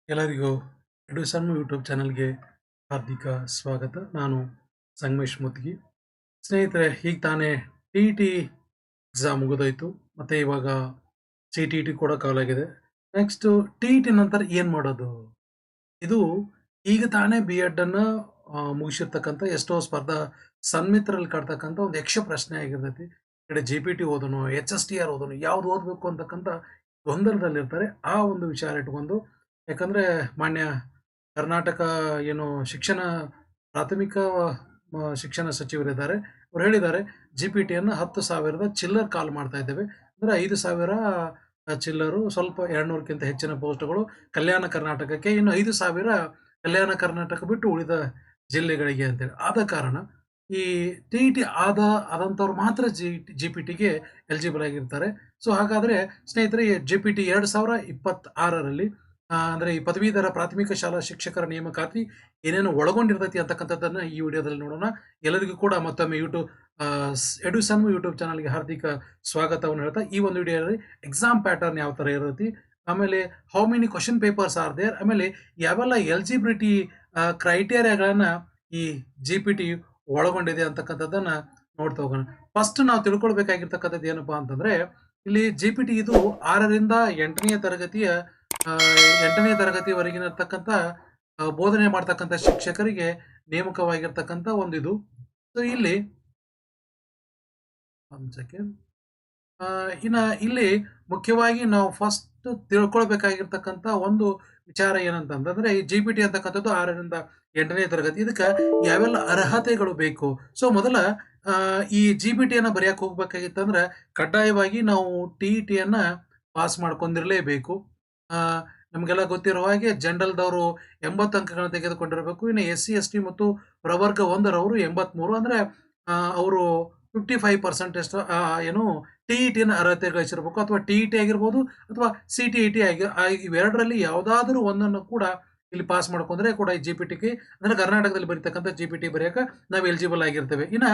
ಎಲ್ಲರಿಗೂ ಎಡುಸನ್ ಯೂಟ್ಯೂಬ್ ಚಾನಲ್ಗೆ ಹಾರ್ದಿಕ ಸ್ವಾಗತ. ನಾನು ಸಂಗಮೇಶ್ ಮುತ್ಗಿ. ಸ್ನೇಹಿತರೆ, ಈಗ ತಾನೇ ಟಿ ಟಿ ಎಕ್ಸಾಮ್ ಮುಗಿದೋಯ್ತು. ಮತ್ತು ಇವಾಗ ಸಿ ಟಿ ಟಿ ಕೂಡ ಕಾಲಾಗಿದೆ. ನೆಕ್ಸ್ಟು ಟಿ ಟಿ ನಂತರ ಏನು ಮಾಡೋದು? ಇದು ಈಗ ತಾನೇ ಬಿ ಎಡನ್ನು ಮುಗಿಸಿರ್ತಕ್ಕಂಥ ಎಷ್ಟೋ ಸ್ಪರ್ಧಾ ಸನ್ಮಿತ್ರರಲ್ಲಿ ಕಾಡ್ತಕ್ಕಂಥ ಒಂದು ಯಕ್ಷ ಪ್ರಶ್ನೆ ಆಗಿರ್ತೈತಿ. ಈ ಕಡೆ ಜಿ ಪಿ ಟಿ ಓದೋನು, ಎಚ್ ಎಸ್ ಟಿ ಆರ್ ಓದೋನು, ಯಾವ್ದು ಓದಬೇಕು ಅಂತಕ್ಕಂಥ ಗೊಂದಲದಲ್ಲಿರ್ತಾರೆ. ಆ ಒಂದು ವಿಚಾರ ಇಟ್ಕೊಂಡು, ಯಾಕಂದರೆ ಮಾನ್ಯ ಕರ್ನಾಟಕ ಏನು ಪ್ರಾಥಮಿಕ ಶಿಕ್ಷಣ ಸಚಿವರಿದ್ದಾರೆ. ಅವ್ರು ಹೇಳಿದ್ದಾರೆ, ಜಿ ಪಿ ಟಿಯನ್ನು 10,000 ಚಿಲ್ಲರ್ ಕಾಲ್ ಮಾಡ್ತಾ ಇದ್ದೇವೆ. ಅಂದರೆ 5,000 ಚಿಲ್ಲರು, ಸ್ವಲ್ಪ 200ಕ್ಕಿಂತ ಹೆಚ್ಚಿನ ಪೋಸ್ಟ್ಗಳು ಕಲ್ಯಾಣ ಕರ್ನಾಟಕಕ್ಕೆ, ಇನ್ನು 5,000 ಕಲ್ಯಾಣ ಕರ್ನಾಟಕ ಬಿಟ್ಟು ಉಳಿದ ಜಿಲ್ಲೆಗಳಿಗೆ ಅಂತೇಳಿ. ಆದ ಕಾರಣ ಈ ಟಿ ಇ ಟಿ ಆದಂಥವ್ರು ಮಾತ್ರ ಜಿ ಪಿ ಟಿಗೆ ಎಲಿಜಿಬಲ್ ಆಗಿರ್ತಾರೆ. ಸೊ ಹಾಗಾದರೆ ಸ್ನೇಹಿತರೆ, ಜಿ ಪಿ ಟಿ 2026ರಲ್ಲಿ ಅಂದರೆ ಈ ಪದವೀಧರ ಪ್ರಾಥಮಿಕ ಶಾಲಾ ಶಿಕ್ಷಕರ ನೇಮಕಾತಿ ಏನೇನು ಒಳಗೊಂಡಿರ್ತೈತಿ ಅಂತಕ್ಕಂಥದ್ದನ್ನು ಈ ವಿಡಿಯೋದಲ್ಲಿ ನೋಡೋಣ. ಎಲ್ಲರಿಗೂ ಕೂಡ ಮತ್ತೊಮ್ಮೆ ಎಡುಸನ್ ಯೂಟ್ಯೂಬ್ ಚಾನಲ್ಗೆ ಹಾರ್ದಿಕ ಸ್ವಾಗತವನ್ನು ಹೇಳ್ತಾ, ಈ ಒಂದು ವಿಡಿಯೋದಲ್ಲಿ ಎಕ್ಸಾಮ್ ಪ್ಯಾಟರ್ನ್ ಯಾವ ಥರ ಇರುತ್ತೆ, ಆಮೇಲೆ how many question papers are there, ಆಮೇಲೆ ಯಾವೆಲ್ಲ ಎಲಿಜಿಬಿಲಿಟಿ ಕ್ರೈಟೇರಿಯಾಗಳನ್ನು ಈ ಜಿ ಪಿ ಟಿ ಒಳಗೊಂಡಿದೆ ಅಂತಕ್ಕಂಥದ್ದನ್ನು ನೋಡ್ತಾ ಹೋಗೋಣ. ಫಸ್ಟ್ ನಾವು ತಿಳ್ಕೊಳ್ಬೇಕಾಗಿರ್ತಕ್ಕಂಥದ್ದು ಏನಪ್ಪಾ ಅಂತಂದ್ರೆ, ಇಲ್ಲಿ ಜಿ ಪಿ ಟಿ ಇದು 6ರಿಂದ 8ನೇ ತರಗತಿಯ 8ನೇ ತರಗತಿವರೆಗಿನತಕ್ಕಂಥ ಬೋಧನೆ ಮಾಡ್ತಕ್ಕಂಥ ಶಿಕ್ಷಕರಿಗೆ ನೇಮಕವಾಗಿರ್ತಕ್ಕಂಥ ಒಂದು ಇದು. ಸೊ ಇಲ್ಲಿ ಒಂದು ಸೆಕೆಂಡ್. ಇನ್ನ ಇಲ್ಲಿ ಮುಖ್ಯವಾಗಿ ನಾವು ಫಸ್ಟ್ ತಿಳ್ಕೊಳ್ಬೇಕಾಗಿರ್ತಕ್ಕಂಥ ಒಂದು ವಿಚಾರ ಏನಂತಂದ್ರೆ, ಈ ಜಿ ಪಿ ಟಿ ಅಂತಕ್ಕಂಥದ್ದು 6ರಿಂದ 8ನೇ ತರಗತಿ. ಇದಕ್ಕೆ ಯಾವೆಲ್ಲ ಅರ್ಹತೆಗಳು ಬೇಕು? ಸೊ ಮೊದಲ ಈ ಜಿ ಪಿ ಟಿಯನ್ನು ಬರೆಯಕ್ಕೆ ಹೋಗ್ಬೇಕಾಗಿತ್ತಂದ್ರೆ ಕಡ್ಡಾಯವಾಗಿ ನಾವು ಟಿ ಇ ಟಿಯನ್ನ ಪಾಸ್ ಮಾಡ್ಕೊಂಡಿರಲೇಬೇಕು. ನಮಗೆಲ್ಲ ಗೊತ್ತಿರೋ ಹಾಗೆ ಜನರಲ್ದವರು 80 ಅಂಕಗಳನ್ನು ತೆಗೆದುಕೊಂಡಿರಬೇಕು. ಇನ್ನು ಎಸ್ ಸಿ ಎಸ್ ಟಿ ಮತ್ತು ಪ್ರವರ್ಗ 1ರವರು 83, ಅಂದರೆ ಅವರು 55% ಏನು ಟಿ ಇ ಟಿನ ಅರ್ಹತೆ ಗಳಿಸಿರ್ಬೇಕು. ಅಥವಾ ಟಿ ಇ ಟಿ ಆಗಿರ್ಬೋದು, ಅಥವಾ ಸಿ ಟಿ ಇ ಟಿ ಇವೆರಡರಲ್ಲಿ ಯಾವುದಾದ್ರೂ ಒಂದನ್ನು ಕೂಡ ಇಲ್ಲಿ ಪಾಸ್ ಮಾಡ್ಕೊಂಡ್ರೆ ಕೂಡ ಈ ಜಿ ಪಿ ಟಿಗೆ, ಅಂದರೆ ಕರ್ನಾಟಕದಲ್ಲಿ ಬರೀತಕ್ಕಂಥ ಜಿ ಪಿ ಟಿ ಬರೆಯೋಕೆ ನಾವು ಎಲಿಜಿಬಲ್ ಆಗಿರ್ತೇವೆ. ಇನ್ನು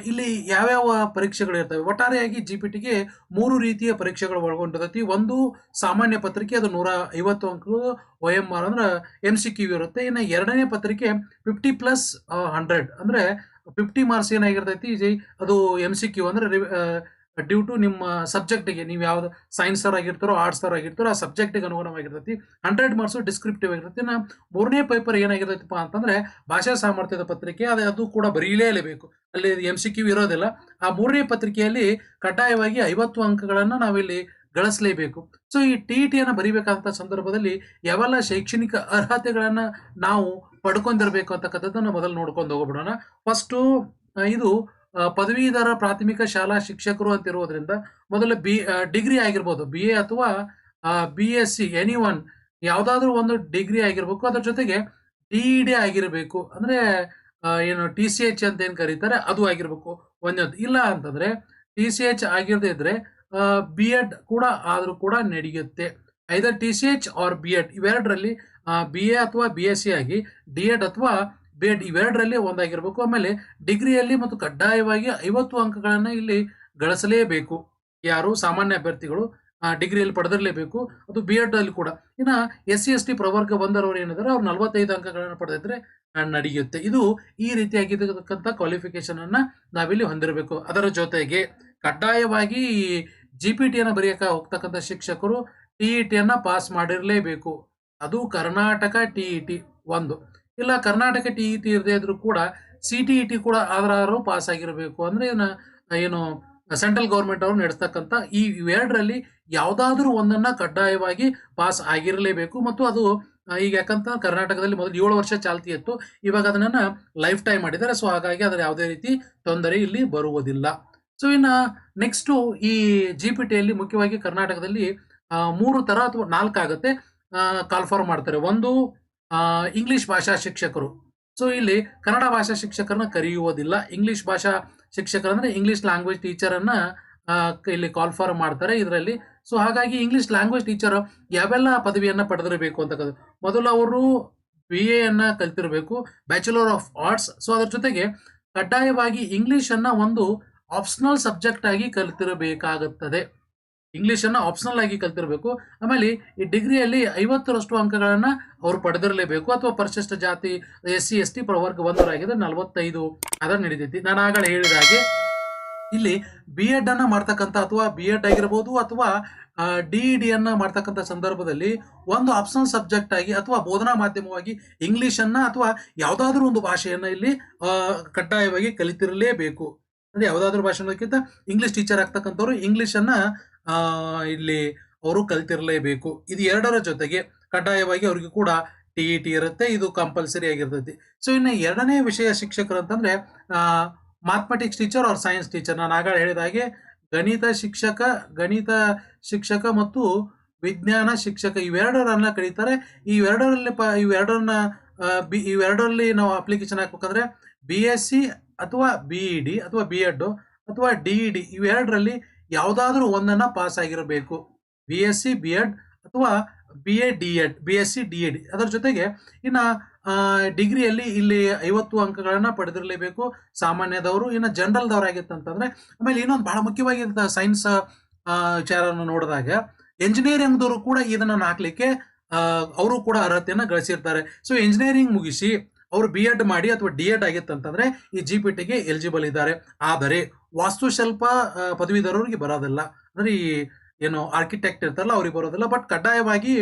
ಇಲ್ಲಿ ಯಾವ್ಯಾವ ಪರೀಕ್ಷೆಗಳು ಇರ್ತವೆ? ಒಟ್ಟಾರೆಯಾಗಿ ಜಿ ಪಿ ಟಿಗೆ 3 ರೀತಿಯ ಪರೀಕ್ಷೆಗಳು ಒಳಗೊಂಡಿರ್ತೈತಿ. ಒಂದು ಸಾಮಾನ್ಯ ಪತ್ರಿಕೆ, ಅದು 150 ಅಂಕಗಳು OMR ಅಂದ್ರೆ MCQ ಇರುತ್ತೆ. ಇನ್ನು ಎರಡನೇ ಪತ್ರಿಕೆ 50+100 ಅಂದ್ರೆ 50 ಮಾರ್ಕ್ಸ್ ಏನಾಗಿರ್ತೈತಿ, ಅದು MCQ ಅಂದ್ರೆ ಡ್ಯೂ ಟು ನಿಮ್ಮ ಸಬ್ಜೆಕ್ಟಿಗೆ, ನೀವು ಯಾವ್ದು ಸೈನ್ಸರ್ ಆಗಿರ್ತಾರೋ ಆರ್ಟ್ಸರ್ ಆಗಿರ್ತಾರೋ ಆ ಸಬ್ಜೆಕ್ಟಿಗೆ ಅನುಗುಣವಾಗಿರ್ತೈತಿ. 100 ಮಾರ್ಕ್ಸ್ ಡಿಸ್ಕ್ರಿಪ್ಟಿವ್ ಆಗಿರ್ತೈತಿ. ಇನ್ನು 3ನೇ ಪೇಪರ್ ಏನಾಗಿರ್ತೈತಪ್ಪ ಅಂತಂದ್ರೆ ಭಾಷಾ ಸಾಮರ್ಥ್ಯದ ಪತ್ರಿಕೆ, ಅದು ಕೂಡ ಬರೀಲೇಬೇಕು, ಅಲ್ಲಿ MCQ ಇರೋದಿಲ್ಲ. ಆ 3ನೇ ಪತ್ರಿಕೆಯಲ್ಲಿ ಕಡ್ಡಾಯವಾಗಿ 50 ಅಂಕಗಳನ್ನು ನಾವಿಲ್ಲಿ ಗಳಿಸಲೇಬೇಕು. ಸೊ ಈ ಟಿ ಇ ಟಿಯನ್ನು ಬರಿಬೇಕಂತ ಸಂದರ್ಭದಲ್ಲಿ ಯಾವೆಲ್ಲ ಶೈಕ್ಷಣಿಕ ಅರ್ಹತೆಗಳನ್ನ ನಾವು ಪಡ್ಕೊಂಡಿರ್ಬೇಕು ಅಂತಕ್ಕಂಥದ್ದನ್ನು ಮೊದಲು ನೋಡ್ಕೊಂಡು ಹೋಗ್ಬಿಡೋಣ. ಫಸ್ಟು ಇದು ಪದವೀಧರ ಪ್ರಾಥಮಿಕ ಶಾಲಾ ಶಿಕ್ಷಕರು ಅಂತ ಇರೋದ್ರಿಂದ ಮೊದಲು ಡಿಗ್ರಿ ಆಗಿರ್ಬೋದು, ಬಿ ಎ ಅಥವಾ BSc ಎನಿ ಒನ್, ಯಾವುದಾದ್ರೂ ಒಂದು ಡಿಗ್ರಿ ಆಗಿರ್ಬೇಕು. ಅದ್ರ ಜೊತೆಗೆ ಡಿ ಇ ಡಿ ಆಗಿರಬೇಕು, ಅಂದ್ರೆ ಏನು TCH ಅಂತ ಏನು ಕರೀತಾರೆ ಅದು ಆಗಿರ್ಬೇಕು ಒಂದೊಂದು. ಇಲ್ಲ ಅಂತಂದ್ರೆ TCH ಆಗಿರದೇ ಇದ್ರೆ ಬಿ ಎಡ್ ಕೂಡ ಆದ್ರೂ ಕೂಡ ನಡೆಯುತ್ತೆ. Either TCH or B Ed, ಇವೆರಡರಲ್ಲಿ ಬಿ ಎ ಅಥವಾ BSc ಆಗಿ ಡಿ ಎಡ್ ಅಥವಾ ಬಿ ಎಡ್ ಇವೆರಡರಲ್ಲಿ ಒಂದಾಗಿರ್ಬೇಕು. ಆಮೇಲೆ ಡಿಗ್ರಿಯಲ್ಲಿ ಮತ್ತು ಕಡ್ಡಾಯವಾಗಿ 50 ಅಂಕಗಳನ್ನು ಇಲ್ಲಿ ಗಳಿಸಲೇಬೇಕು. ಯಾರು ಸಾಮಾನ್ಯ ಅಭ್ಯರ್ಥಿಗಳು ಡಿಗ್ರಿಯಲ್ಲಿ ಪಡೆದಿರಲೇಬೇಕು. ಅದು ಬಿ ಎಡ್ ಅಲ್ಲಿ ಕೂಡ. ಇನ್ನು SC ST ಪ್ರವರ್ಗ 1ರವರು ಏನಿದ್ದಾರೆ, ಅವ್ರು 45 ಅಂಕಗಳನ್ನು ಪಡೆದಿದ್ರೆ ನಡೆಯುತ್ತೆ. ಇದು ಈ ರೀತಿಯಾಗಿರ್ತಕ್ಕಂಥ ಕ್ವಾಲಿಫಿಕೇಶನ್ ಅನ್ನ ನಾವಿಲ್ಲಿ ಹೊಂದಿರಬೇಕು. ಅದರ ಜೊತೆಗೆ ಕಡ್ಡಾಯವಾಗಿ ಜಿ ಪಿ ಟಿಯನ್ನು ಬರೆಯಕ್ಕೆ ಹೋಗ್ತಕ್ಕಂಥ ಶಿಕ್ಷಕರು ಟಿ ಇ ಟಿಯನ್ನು ಪಾಸ್ ಮಾಡಿರಲೇಬೇಕು. ಅದು ಕರ್ನಾಟಕ ಟಿ ಇ ಟಿ ಒಂದು. ಇಲ್ಲ ಕರ್ನಾಟಕ ಟಿ ಇ ಟಿ ಇರದೇ ಇದ್ರೂ ಕೂಡ ಸಿ ಟಿ ಇ ಟಿ ಕೂಡ ಆದ್ರೂ ಪಾಸ್ ಆಗಿರಬೇಕು. ಅಂದ್ರೆ ಏನು ಸೆಂಟ್ರಲ್ ಗೌರ್ಮೆಂಟ್ ಅವರು ನಡೆಸ್ತಕ್ಕಂಥ ಈ ಇವೆರಡರಲ್ಲಿ ಯಾವುದಾದ್ರೂ ಒಂದನ್ನ ಕಡ್ಡಾಯವಾಗಿ ಪಾಸ್ ಆಗಿರಲೇಬೇಕು. ಮತ್ತು ಅದು ಈಗ ಯಾಕಂತ ಕರ್ನಾಟಕದಲ್ಲಿ ಮೊದಲು 7 ವರ್ಷ ಚಾಲ್ತಿ ಇತ್ತು, ಇವಾಗ ಅದನ್ನ ಲೈಫ್ ಟೈಮ್ ಮಾಡಿದ್ದಾರೆ. ಸೊ ಹಾಗಾಗಿ ಅದರ ಯಾವುದೇ ರೀತಿ ತೊಂದರೆ ಇಲ್ಲಿ ಬರುವುದಿಲ್ಲ. ಸೊ ಇನ್ನು ನೆಕ್ಸ್ಟು ಈ ಜಿ ಪಿ ಟಿಯಲ್ಲಿ ಮುಖ್ಯವಾಗಿ ಕರ್ನಾಟಕದಲ್ಲಿ 3 ತರ ಅಥವಾ 4 ಆಗುತ್ತೆ ಕಾಲ್ಫಾರ್ಮ್ ಮಾಡ್ತಾರೆ. ಒಂದು ಇಂಗ್ಲಿಷ್ ಭಾಷಾ ಶಿಕ್ಷಕರು. ಸೊ ಇಲ್ಲಿ ಕನ್ನಡ ಭಾಷಾ ಶಿಕ್ಷಕರನ್ನ ಕರೆಯುವುದಿಲ್ಲ. ಇಂಗ್ಲಿಷ್ ಭಾಷಾ ಶಿಕ್ಷಕರಂದ್ರೆ ಇಂಗ್ಲಿಷ್ ಲ್ಯಾಂಗ್ವೇಜ್ ಟೀಚರನ್ನ ಇಲ್ಲಿ ಕಾಲ್ಫಾರ್ಮ್ ಮಾಡ್ತಾರೆ ಇದರಲ್ಲಿ. ಸೊ ಹಾಗಾಗಿ ಇಂಗ್ಲಿಷ್ ಲ್ಯಾಂಗ್ವೇಜ್ ಟೀಚರ್ ಯಾವೆಲ್ಲ ಪದವಿಯನ್ನ ಪಡೆದಿರಬೇಕು ಅಂತಕ್ಕಂಥ, ಮೊದಲು ಅವರು BA ಅನ್ನ ಕಲ್ತಿರಬೇಕು, ಬ್ಯಾಚುಲರ್ ಆಫ್ ಆರ್ಟ್ಸ್. ಸೊ ಅದ್ರ ಜೊತೆಗೆ ಕಡ್ಡಾಯವಾಗಿ ಇಂಗ್ಲಿಷ್ ಅನ್ನ ಒಂದು ಆಪ್ಷನಲ್ ಸಬ್ಜೆಕ್ಟ್ ಆಗಿ ಕಲಿತಿರಬೇಕಾಗುತ್ತದೆ. ಇಂಗ್ಲೀಷನ್ನು ಆಪ್ಷನಲ್ ಆಗಿ ಕಲ್ತಿರಬೇಕು. ಆಮೇಲೆ ಈ ಡಿಗ್ರಿಯಲ್ಲಿ 50ರಷ್ಟು ಅಂಕಗಳನ್ನ ಅವರು ಪಡೆದಿರಲೇಬೇಕು. ಅಥವಾ ಪರಿಶಿಷ್ಟ ಜಾತಿ SC ST ಪ್ರವರ್ಗ 1 45 ಅದರ ನಡೀತೈತಿ. ನಾನು ಆಗಲೇ ಹೇಳಿದ ಹಾಗೆ ಇಲ್ಲಿ ಬಿ.ಎಡ್ ಅನ್ನ ಮಾಡ್ತಕ್ಕಂಥ ಅಥವಾ ಬಿ.ಎಡ್ ಆಗಿರ್ಬೋದು ಅಥವಾ ಡಿ.ಇ.ಡಿ ಅನ್ನ ಮಾಡ್ತಕ್ಕಂಥ ಸಂದರ್ಭದಲ್ಲಿ ಒಂದು ಆಪ್ಷನಲ್ ಸಬ್ಜೆಕ್ಟ್ ಆಗಿ ಅಥವಾ ಬೋಧನಾ ಮಾಧ್ಯಮವಾಗಿ ಇಂಗ್ಲಿಷನ್ನ ಅಥವಾ ಯಾವುದಾದ್ರೂ ಒಂದು ಭಾಷೆಯನ್ನ ಇಲ್ಲಿ ಕಡ್ಡಾಯವಾಗಿ ಕಲಿತಿರಲೇಬೇಕು. ಅಂದ್ರೆ ಯಾವುದಾದ್ರೂ ಭಾಷೆ ಅನ್ನೋದಕ್ಕಿಂತ ಇಂಗ್ಲಿಷ್ ಟೀಚರ್ ಆಗ್ತಕ್ಕಂಥವ್ರು ಇಂಗ್ಲಿಷನ್ನ ಇಲ್ಲಿ ಅವರು ಕಲ್ತಿರಲೇಬೇಕು. ಇದು ಎರಡರ ಜೊತೆಗೆ ಕಡ್ಡಾಯವಾಗಿ ಅವರಿಗೆ ಕೂಡ ಟಿ ಇರುತ್ತೆ. ಇದು ಕಂಪಲ್ಸರಿ ಆಗಿರ್ತೈತಿ. ಸೊ ಇನ್ನು ಎರಡನೇ ವಿಷಯ ಶಿಕ್ಷಕರು ಅಂತಂದ್ರೆ mathematics teacher R science teacher. ನಾನು ಆಗ ಹೇಳಿದ ಹಾಗೆ ಗಣಿತ ಶಿಕ್ಷಕ ಮತ್ತು ವಿಜ್ಞಾನ ಶಿಕ್ಷಕ ಇವೆರಡರನ್ನ ಕರೀತಾರೆ. ಇವೆರಡರಲ್ಲಿ ನಾವು ಅಪ್ಲಿಕೇಶನ್ ಹಾಕ್ಬೇಕಂದ್ರೆ BSc ಅಥವಾ BED ಅಥವಾ B.Ed ಅಥವಾ DED ಇವೆರಡರಲ್ಲಿ ಯಾವುದಾದ್ರೂ ಒಂದನ್ನ ಪಾಸ್ ಆಗಿರಬೇಕು. BSc B.Ed ಅಥವಾ BA-D.Ed BSc D.Ed. ಅದರ ಜೊತೆಗೆ ಇನ್ನು ಡಿಗ್ರಿಯಲ್ಲಿ ಇಲ್ಲಿ 50 ಅಂಕಗಳನ್ನ ಪಡೆದಿರಲೇಬೇಕು ಸಾಮಾನ್ಯದವರು. ಇನ್ನು ಜನರಲ್ದವರಾಗಿತ್ತಂತಂದ್ರೆ ಆಮೇಲೆ ಇನ್ನೊಂದು ಬಹಳ ಮುಖ್ಯವಾಗಿ ಸೈನ್ಸ್ ವಿಚಾರವನ್ನು ನೋಡಿದಾಗ ಎಂಜಿನಿಯರಿಂಗ್ದವರು ಕೂಡ ಇದನ್ನ ಹಾಕ್ಲಿಕ್ಕೆ ಅವರು ಕೂಡ ಅರ್ಹತೆಯನ್ನು ಗಳಿಸಿರ್ತಾರೆ. ಸೊ ಎಂಜಿನಿಯರಿಂಗ್ ಮುಗಿಸಿ ಅವರು B.Ed ಮಾಡಿ ಅಥವಾ D.Ed ಆಗಿತ್ತಂತಂದ್ರೆ ಈ GPTಗೆ ಎಲಿಜಿಬಲ್ ಇದ್ದಾರೆ. ಆದರೆ ವಾಸ್ತುಶಿಲ್ಪ ಪದವೀಧರರಿಗೆ ಬರೋದಿಲ್ಲ. ಅಂದ್ರೆ ಈ ಏನು ಆರ್ಕಿಟೆಕ್ಟ್ ಇರ್ತಾರಲ್ಲ ಅವ್ರಿಗೆ ಬರೋದಿಲ್ಲ. ಬಟ್ ಕಡ್ಡಾಯವಾಗಿ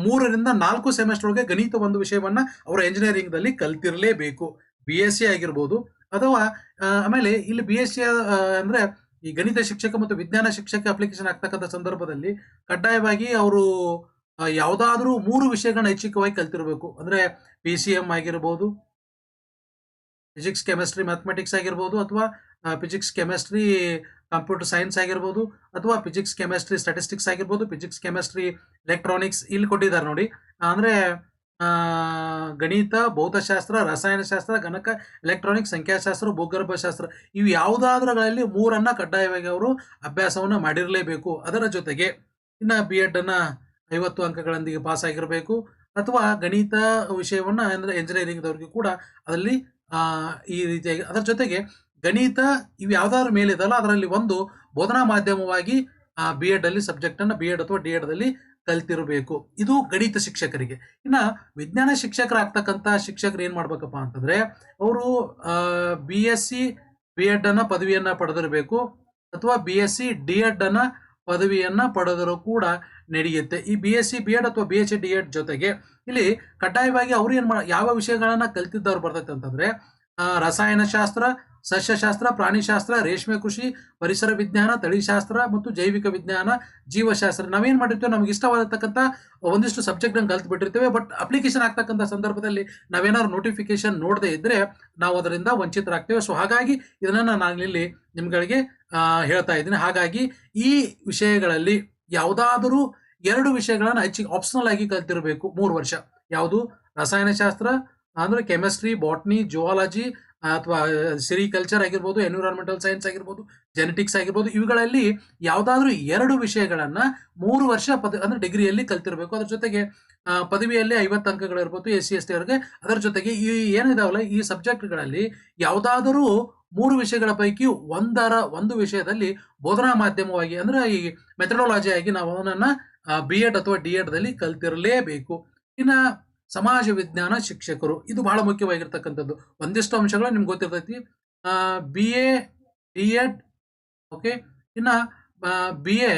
3 ರಿಂದ 4 ಸೆಮೆಸ್ಟರ್ ಒಳಗೆ ಗಣಿತ ಒಂದು ವಿಷಯವನ್ನ ಅವರ ಎಂಜಿನಿಯರಿಂಗ್ ದಲ್ಲಿ ಕಲ್ತಿರಲೇಬೇಕು. BSc ಆಗಿರ್ಬೋದು ಅಥವಾ ಆಮೇಲೆ ಇಲ್ಲಿ BSc ಅಂದ್ರೆ ಈ ಗಣಿತ ಶಿಕ್ಷಕ ಮತ್ತು ವಿಜ್ಞಾನ ಶಿಕ್ಷಕ ಅಪ್ಲಿಕೇಶನ್ ಆಗ್ತಕ್ಕಂಥ ಸಂದರ್ಭದಲ್ಲಿ ಕಡ್ಡಾಯವಾಗಿ ಅವರು ಯಾವುದಾದ್ರೂ 3 ವಿಷಯಗಳನ್ನ ಐಚ್ಛಿಕವಾಗಿ ಕಲ್ತಿರಬೇಕು. ಅಂದ್ರೆ PCM ಆಗಿರ್ಬೋದು, ಫಿಸಿಕ್ಸ್ ಕೆಮಿಸ್ಟ್ರಿ ಮ್ಯಾಥಮೆಟಿಕ್ಸ್ ಆಗಿರ್ಬೋದು, ಅಥವಾ ಫಿಸಿಕ್ಸ್ ಕೆಮಿಸ್ಟ್ರಿ ಕಂಪ್ಯೂಟರ್ ಸೈನ್ಸ್ ಆಗಿರ್ಬೋದು, ಅಥವಾ ಫಿಸಿಕ್ಸ್ ಕೆಮಿಸ್ಟ್ರಿ ಸ್ಟಾಟಿಸ್ಟಿಕ್ಸ್ ಆಗಿರ್ಬೋದು, ಫಿಸಿಕ್ಸ್ ಕೆಮಿಸ್ಟ್ರಿ ಎಲೆಕ್ಟ್ರಾನಿಕ್ಸ್ ಇಲ್ಲಿ ಕೊಟ್ಟಿದ್ದಾರೆ ನೋಡಿ. ಅಂದ್ರೆ ಗಣಿತ, ಭೌತಶಾಸ್ತ್ರ, ರಸಾಯನಶಾಸ್ತ್ರ, ಗಣಕ, ಎಲೆಕ್ಟ್ರಾನಿಕ್ಸ್, ಸಂಖ್ಯಾಶಾಸ್ತ್ರ, ಭೂಗರ್ಭಶಾಸ್ತ್ರ ಇವು ಯಾವುದಾದ್ರಗಳಲ್ಲಿ 3 ಕಡ್ಡಾಯವಾಗಿ ಅವರು ಅಭ್ಯಾಸವನ್ನ ಮಾಡಿರಲೇಬೇಕು. ಅದರ ಜೊತೆಗೆ ಇನ್ನು B.Ed ಅನ್ನ 50 ಅಂಕಗಳೊಂದಿಗೆ ಪಾಸ್ ಆಗಿರಬೇಕು. ಅಥವಾ ಗಣಿತ ವಿಷಯವನ್ನ ಅಂದ್ರೆ ಎಂಜಿನಿಯರಿಂಗ್ದವ್ರಿಗೆ ಕೂಡ ಅದರಲ್ಲಿ ಈ ರೀತಿಯಾಗಿ ಅದರ ಜೊತೆಗೆ ಗಣಿತ ಇವು ಯಾವ್ದಾದ್ರು ಮೇಲೆ ಇದಲ್ಲ ಅದರಲ್ಲಿ ಒಂದು ಬೋಧನಾ ಮಾಧ್ಯಮವಾಗಿ B.Ed ಅಲ್ಲಿ ಸಬ್ಜೆಕ್ಟ್ ಅನ್ನ B.Ed ಅಥವಾ D.Ed ದಲ್ಲಿ ಕಲ್ತಿರಬೇಕು. ಇದು ಗಣಿತ ಶಿಕ್ಷಕರಿಗೆ. ಇನ್ನ ವಿಜ್ಞಾನ ಶಿಕ್ಷಕರಾಗ್ತಕ್ಕಂಥ ಶಿಕ್ಷಕರು ಏನ್ ಮಾಡ್ಬೇಕಪ್ಪ ಅಂತಂದ್ರೆ ಅವರು BSc B.Ed ಅನ್ನ ಪದವಿಯನ್ನ ಪಡೆದಿರಬೇಕು ಅಥವಾ BSc D.Ed ಅನ್ನ ಪದವಿಯನ್ನ ಪಡೆದರೂ ಕೂಡ ನಡೆಯುತ್ತೆ. ಈ BSc B.Ed ಅಥವಾ BSc D.Ed ಜೊತೆಗೆ ಇಲ್ಲಿ ಕಡ್ಡಾಯವಾಗಿ ಅವ್ರು ಯಾವ ವಿಷಯಗಳನ್ನ ಕಲ್ತಿದ್ದವ್ರು ಬರ್ತೈತೆ ಅಂತಂದ್ರೆ ರಸಾಯನಶಾಸ್ತ್ರ, ಸಸ್ಯಶಾಸ್ತ್ರ, ಪ್ರಾಣಿಶಾಸ್ತ್ರ, ರೇಷ್ಮೆ ಕೃಷಿ, ಪರಿಸರ ವಿಜ್ಞಾನ, ತಳಿಶಾಸ್ತ್ರ ಮತ್ತು ಜೈವಿಕ ವಿಜ್ಞಾನ, ಜೀವಶಾಸ್ತ್ರ. ನಾವೇನ್ ಮಾಡಿರ್ತೇವೆ ನಮ್ಗೆ ಇಷ್ಟವಾದತಕ್ಕಂಥ ಒಂದಿಷ್ಟು ಸಬ್ಜೆಕ್ಟ್ ಕಲ್ತು ಬಿಟ್ಟಿರ್ತೇವೆ. ಬಟ್ ಅಪ್ಲಿಕೇಶನ್ ಆಗ್ತಕ್ಕಂಥ ಸಂದರ್ಭದಲ್ಲಿ ನಾವೇನಾದ್ರು ನೋಟಿಫಿಕೇಶನ್ ನೋಡದೆ ಇದ್ರೆ ನಾವು ಅದರಿಂದ ವಂಚಿತರಾಗ್ತೇವೆ. ಸೊ ಹಾಗಾಗಿ ಇದನ್ನ ನಾನಿಲ್ಲಿ ನಿಮ್ಗಳಿಗೆ ಹೇಳ್ತಾ ಇದ್ದೀನಿ. ಹಾಗಾಗಿ ಈ ವಿಷಯಗಳಲ್ಲಿ ಯಾವುದಾದರೂ 2 ವಿಷಯಗಳನ್ನ ಆಪ್ಷನಲ್ ಆಗಿ ಕಲ್ತಿರಬೇಕು 3 ವರ್ಷ. ಯಾವುದು ರಸಾಯನಶಾಸ್ತ್ರ ಅಂದ್ರೆ ಕೆಮಿಸ್ಟ್ರಿ, ಬಾಟ್ನಿ, ಜುವಾಲಜಿ ಅಥವಾ ಸಿರಿಕಲ್ಚರ್ ಆಗಿರ್ಬೋದು, ಎನ್ವಿರಾನ್ಮೆಂಟಲ್ ಸೈನ್ಸ್ ಆಗಿರ್ಬೋದು, ಜೆನೆಟಿಕ್ಸ್ ಆಗಿರ್ಬೋದು, ಇವುಗಳಲ್ಲಿ ಯಾವುದಾದ್ರೂ 2 ವಿಷಯಗಳನ್ನ 3 ವರ್ಷ ಅಂದ್ರೆ ಡಿಗ್ರಿಯಲ್ಲಿ ಕಲ್ತಿರಬೇಕು. ಅದ್ರ ಜೊತೆಗೆ ಪದವಿಯಲ್ಲಿ 50 ಅಂಕಗಳಿರ್ಬೋದು SC ST ಅವರಿಗೆ. ಅದರ ಜೊತೆಗೆ ಈ ಏನಿದಾವಲ್ಲ ಈ ಸಬ್ಜೆಕ್ಟ್ಗಳಲ್ಲಿ ಯಾವುದಾದರೂ 3 ವಿಷಯಗಳ ಪೈಕಿ ಒಂದು ವಿಷಯದಲ್ಲಿ ಬೋಧನಾ ಮಾಧ್ಯಮವಾಗಿ ಅಂದ್ರೆ ಈ ಮೆಥಡಾಲಜಿ ಆಗಿ ನಾವು ಅವನನ್ನ B.Ed ಅಥವಾ D.Ed ದಲ್ಲಿ ಕಲ್ತಿರಲೇಬೇಕು. ಇನ್ನ ಸಮಾಜ ವಿಜ್ಞಾನ ಶಿಕ್ಷಕರು ಇದು ಬಹಳ ಮುಖ್ಯವಾಗಿರ್ತಕ್ಕಂಥದ್ದು. ಒಂದಿಷ್ಟು ಅಂಶಗಳು ನಿಮ್ಗೆ ಗೊತ್ತಿರ್ತೈತಿ. BA D.Ed okay. ಇನ್ನ BA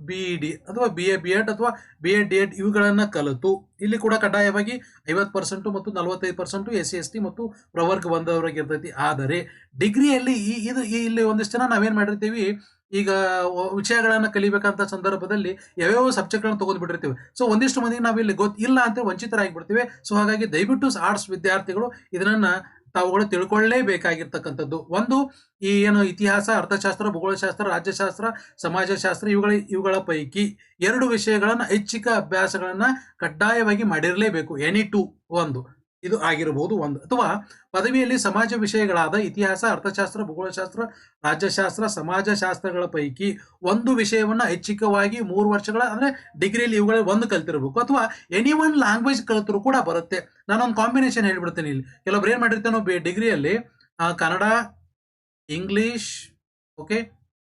BED ಅಥವಾ BA B.Ed ಅಥವಾ BA D.Ed ಇವುಗಳನ್ನ ಕಲಿತು ಇಲ್ಲಿ ಕೂಡ ಕಡ್ಡಾಯವಾಗಿ 50% ಮತ್ತು 45% SC ST ಮತ್ತು ಪ್ರವರ್ಗ 1 ಇರ್ತೈತಿ. ಆದರೆ ಡಿಗ್ರಿಯಲ್ಲಿ ಇಲ್ಲಿ ಒಂದಿಷ್ಟು ಜನ ನಾವೇನ್ ಮಾಡಿರ್ತೀವಿ ಈಗ ವಿಷಯಗಳನ್ನ ಕಲಿಬೇಕಂತ ಸಂದರ್ಭದಲ್ಲಿ ಯಾವ್ಯಾವ ಸಬ್ಜೆಕ್ಟ್ಗಳನ್ನ ತಗೊಂಡ್ ಬಿಟ್ಟಿರ್ತೀವಿ. ಸೊ ಒಂದಿಷ್ಟು ಮಂದಿಗೆ ನಾವಿಲ್ಲಿ ಇಲ್ಲ ಅಂತ ವಂಚಿತರಾಗಿ ಬಿಡ್ತೀವಿ. ಸೊ ಹಾಗಾಗಿ ದಯವಿಟ್ಟು ಆರ್ಟ್ಸ್ ವಿದ್ಯಾರ್ಥಿಗಳು ಇದನ್ನ ತಾವುಗಳು ತಿಳ್ಕೊಳ್ಳೇಬೇಕಾಗಿರ್ತಕ್ಕಂಥದ್ದು. ಒಂದು ಈ ಏನು ಇತಿಹಾಸ, ಅರ್ಥಶಾಸ್ತ್ರ, ಭೂಗೋಳಶಾಸ್ತ್ರ, ರಾಜ್ಯಶಾಸ್ತ್ರ, ಸಮಾಜಶಾಸ್ತ್ರ ಇವುಗಳ ಪೈಕಿ 2 ವಿಷಯಗಳನ್ನ ಐಚ್ಛಿಕ ಅಭ್ಯಾಸಗಳನ್ನ ಕಡ್ಡಾಯವಾಗಿ ಮಾಡಿರಲೇಬೇಕು. ಒಂದು ಇದು ಆಗಿರಬಹುದು ಒಂದು. ಅಥವಾ ಪದವಿಯಲ್ಲಿ ಸಮಾಜ ವಿಷಯಗಳಾದ ಇತಿಹಾಸ, ಅರ್ಥಶಾಸ್ತ್ರ, ಭೂಗೋಳಶಾಸ್ತ್ರ, ರಾಜ್ಯಶಾಸ್ತ್ರ, ಸಮಾಜಶಾಸ್ತ್ರಗಳ ಪೈಕಿ ಒಂದು ವಿಷಯವನ್ನ ಐಚ್ಛಿಕವಾಗಿ 3 ವರ್ಷಗಳ ಅಂದ್ರೆ ಡಿಗ್ರಿಯಲ್ಲಿ ಇವುಗಳ ಒಂದು ಕಲ್ತಿರಬೇಕು. ಅಥವಾ ಎನಿ ಒನ್ ಲ್ಯಾಂಗ್ವೇಜ್ ಕಲಿತರು ಕೂಡ ಬರುತ್ತೆ. ನಾನೊಂದು ಕಾಂಬಿನೇಷನ್ ಹೇಳ್ಬಿಡ್ತೀನಿ. ಇಲ್ಲಿ ಕೆಲವೊಬ್ರು ಏನ್ ಮಾಡಿರ್ತೇವೆ ನಾವು ಡಿಗ್ರಿಯಲ್ಲಿ ಕನ್ನಡ, ಇಂಗ್ಲಿಷ್, ಓಕೆ,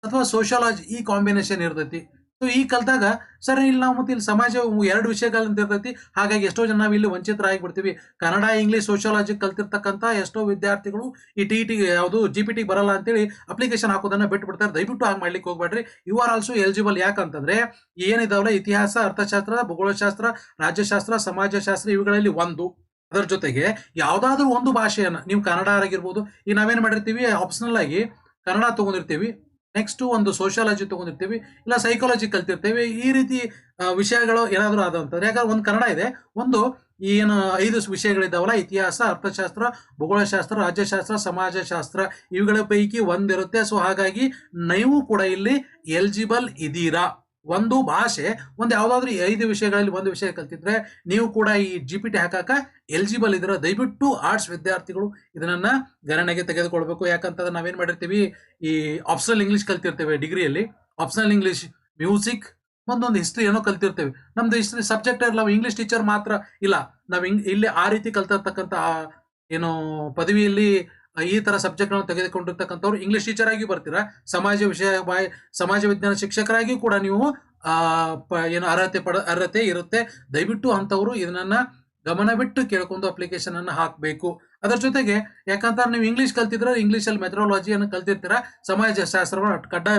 ಅಥವಾ ಸೋಷಿಯಾಲಜಿ ಈ ಕಾಂಬಿನೇಷನ್ ಇರ್ತೈತಿ. ಸೊ ಈ ಕಲ್ತಾಗ ಸರ್ ಇಲ್ಲಿ ನಾವು ಮತ್ತೆ ಇಲ್ಲಿ ಸಮಾಜ 2 ವಿಷಯಗಳಂತ ಇರ್ತೈತಿ. ಹಾಗಾಗಿ ಎಷ್ಟೋ ಜನ ನಾವು ಇಲ್ಲಿ ವಂಚಿತರಾಗಿಬಿಡ್ತೀವಿ. ಕನ್ನಡ, ಇಂಗ್ಲೀಷ್, ಸೋಷಿಯಾಲಜಿ ಕಲ್ತಿರ್ತಕ್ಕಂಥ ಎಷ್ಟೋ ವಿದ್ಯಾರ್ಥಿಗಳು ಈ ಟಿ ಯಾವುದು GPT ಬರಲ್ಲ ಅಂತೇಳಿ ಅಪ್ಲಿಕೇಶನ್ ಹಾಕೋದನ್ನ ಬಿಟ್ಬಿಡ್ತಾರೆ. ದಯವಿಟ್ಟು ಹಾಗೆ ಮಾಡ್ಲಿಕ್ಕೆ ಹೋಗ್ಬೇಡ್ರಿ. You are also eligible. ಯಾಕಂತಂದ್ರೆ ಏನಿದಾವಲ್ಲ ಇತಿಹಾಸ, ಅರ್ಥಶಾಸ್ತ್ರ, ಭೂಗೋಳಶಾಸ್ತ್ರ, ರಾಜ್ಯಶಾಸ್ತ್ರ, ಸಮಾಜಶಾಸ್ತ್ರ ಇವುಗಳಲ್ಲಿ ಒಂದು. ಅದರ ಜೊತೆಗೆ ಯಾವ್ದಾದ್ರು ಒಂದು ಭಾಷೆಯನ್ನ ನೀವು ಕನ್ನಡ ಆಗಿರ್ಬೋದು. ಈಗ ನಾವೇನ್ ಮಾಡಿರ್ತೀವಿ ಆಪ್ಷನಲ್ ಆಗಿ ಕನ್ನಡ ತಗೊಂಡಿರ್ತೀವಿ, ನೆಕ್ಸ್ಟ್ ಒಂದು ಸೋಷಿಯಾಲಜಿ ತಗೊಂಡಿರ್ತೀವಿ, ಇಲ್ಲ ಸೈಕಾಲಜಿ ಕಲ್ತಿರ್ತೇವೆ. ಈ ರೀತಿ ವಿಷಯಗಳು ಏನಾದರೂ ಆದಂತಂದ್ರೆ, ಯಾಕಂದ್ರೆ ಒಂದು ಕನ್ನಡ ಇದೆ, ಒಂದು ಏನು 5 ವಿಷಯಗಳಿದ್ದಾವಲ್ಲ ಇತಿಹಾಸ, ಅರ್ಥಶಾಸ್ತ್ರ, ಭೂಗೋಳಶಾಸ್ತ್ರ, ರಾಜ್ಯಶಾಸ್ತ್ರ, ಸಮಾಜಶಾಸ್ತ್ರ ಇವುಗಳ ಪೈಕಿ ಒಂದಿರುತ್ತೆ. ಸೊ ಹಾಗಾಗಿ ನೀವು ಕೂಡ ಇಲ್ಲಿ ಎಲಿಜಿಬಲ್ ಇದೀರಾ. ಒಂದು ಭಾಷೆ, ಒಂದು ಯಾವ್ದಾದ್ರು 5 ವಿಷಯಗಳಲ್ಲಿ ಒಂದು ವಿಷಯ ಕಲ್ತಿದ್ರೆ ನೀವು ಕೂಡ ಈ GPT ಹಾಕಾಕ ಎಲಿಜಿಬಲ್ ಇದ್ದೀರಾ. ದಯವಿಟ್ಟು ಆರ್ಟ್ಸ್ ವಿದ್ಯಾರ್ಥಿಗಳು ಇದನ್ನ ಗಣನೆಗೆ ತೆಗೆದುಕೊಳ್ಬೇಕು. ಯಾಕಂತಂದ್ರೆ ನಾವೇನ್ ಮಾಡಿರ್ತೀವಿ, ಈ ಆಪ್ಷನಲ್ ಇಂಗ್ಲಿಷ್ ಕಲ್ತಿರ್ತೇವೆ ಡಿಗ್ರಿಯಲ್ಲಿ, ಆಪ್ಷನಲ್ ಇಂಗ್ಲಿಷ್, ಮ್ಯೂಸಿಕ್, ಒಂದೊಂದು ಹಿಸ್ಟ್ರಿ ಏನೋ ಕಲ್ತಿರ್ತೇವೆ. ನಮ್ದು ಹಿಸ್ಟ್ರಿ ಸಬ್ಜೆಕ್ಟ್ ನಾವು ಇಂಗ್ಲಿಷ್ ಟೀಚರ್ ಮಾತ್ರ ಇಲ್ಲ, ನಾವು ಇಲ್ಲಿ ಆ ರೀತಿ ಕಲ್ತಿರ್ತಕ್ಕಂಥ ಏನು ಪದವಿಯಲ್ಲಿ ಈ ತರ ಸಬ್ಜೆಕ್ಟ್ ಗಳನ್ನು ತೆಗೆದುಕೊಂಡಿರ್ತಕ್ಕಂಥವ್ರು ಇಂಗ್ಲಿಷ್ ಟೀಚರ್ ಆಗಿ ಬರ್ತೀರಾ. ಸಮಾಜ ವಿಜ್ಞಾನ ಶಿಕ್ಷಕರಾಗಿ ಕೂಡ ನೀವು ಏನು ಅರ್ಹತೆ ಇರುತ್ತೆ. ದಯವಿಟ್ಟು ಅಂತವರು ಇದನ್ನ ಗಮನ ಬಿಟ್ಟು ಕೇಳ್ಕೊಂಡು ಅಪ್ಲಿಕೇಶನ್ ಅನ್ನು ಹಾಕಬೇಕು. ಅದರ ಜೊತೆಗೆ ಯಾಕಂತ ನೀವು ಇಂಗ್ಲಿಷ್ ಕಲ್ತಿದ್ರೆ ಇಂಗ್ಲಿಷ್ ಅಲ್ಲಿ ಮೆಥಡಾಲಜಿಯನ್ನು ಕಲ್ತಿರ್ತೀರಾ, ಸಮಾಜ ಶಾಸ್ತ್ರವನ್ನು ಕಡ್ಡಾಯ